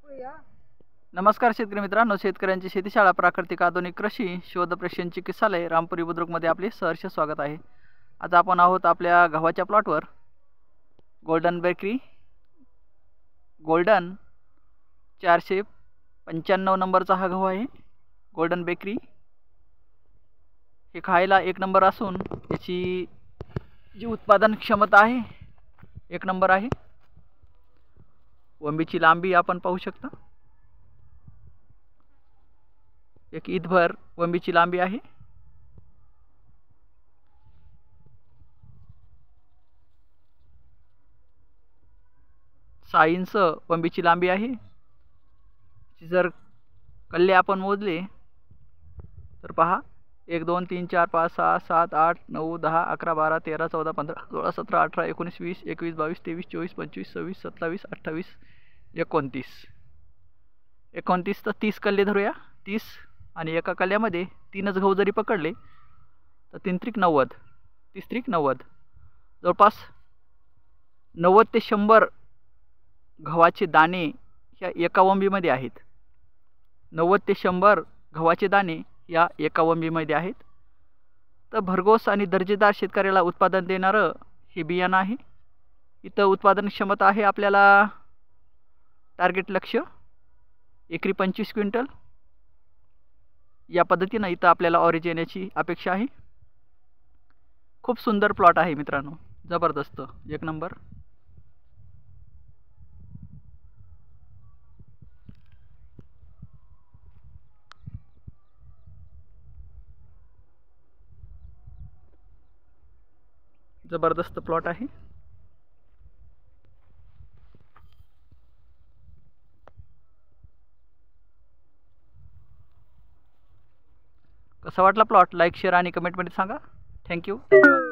नमस्कार शेतकरी मित्रांनो, शेतकऱ्यांची शेतीशाळा प्राकृतिक आधुनिक कृषी शोध प्रशिक्षण चिकित्सालय रामपुरी बुद्रुकमध्ये आपले सहर्ष स्वागत आहे। आज आपण आहोत आपल्या गव्हाच्या प्लॉटवर। गोल्डन बेकरी गोल्डन 495 नंबरचा हा गहू आहे। गोल्डन बेकरी हे खायला एक नंबर असून याची जी उत्पादन क्षमता आहे एक नंबर आहे। वंबीची लांबी आपण पाहू शकता, एक ईदभर वंबीची लांबी आहे। इंच वंबीची लांबी आहे। जर कल्ले आपण मोजले तर पहा 1 2 3 4 5 6 7 8 9 10 11 12 13 14 15 16 17 18 19 20 21 22 23 24 25 26 27 28 29 29 तर 30 कल्ले धरूया। 30 आणि एका कल्ल्यामध्ये 3च गहू जरी पकडले तर 3 त्रिक 90, 30 त्रिक 90, जवळपास 90 ते 100 गव्हाचे दाणे या एका वंबीमध्ये आहेत। 90 ते 100 गव्हाचे दाणे या एका वंबीमध्ये आहेत। तर भरघोस आणि दर्जेदार शेतकऱ्याला उत्पादन देणारं हे बियाणं आहे। इथं उत्पादन क्षमता आहे आपल्याला टार्गेट लक्ष्य एकरी 25 क्विंटल या पद्धतीने इथं आपल्याला ऑरेंज येण्याची अपेक्षा आहे। खूप सुंदर प्लॉट आहे मित्रांनो, जबरदस्त एक नंबर। जबरदस्त प्लॉट आहे। कसा वाटला प्लॉट? लाईक शेअर आणि कमेंटमध्ये सांगा। थँक्यू, धन्यवाद।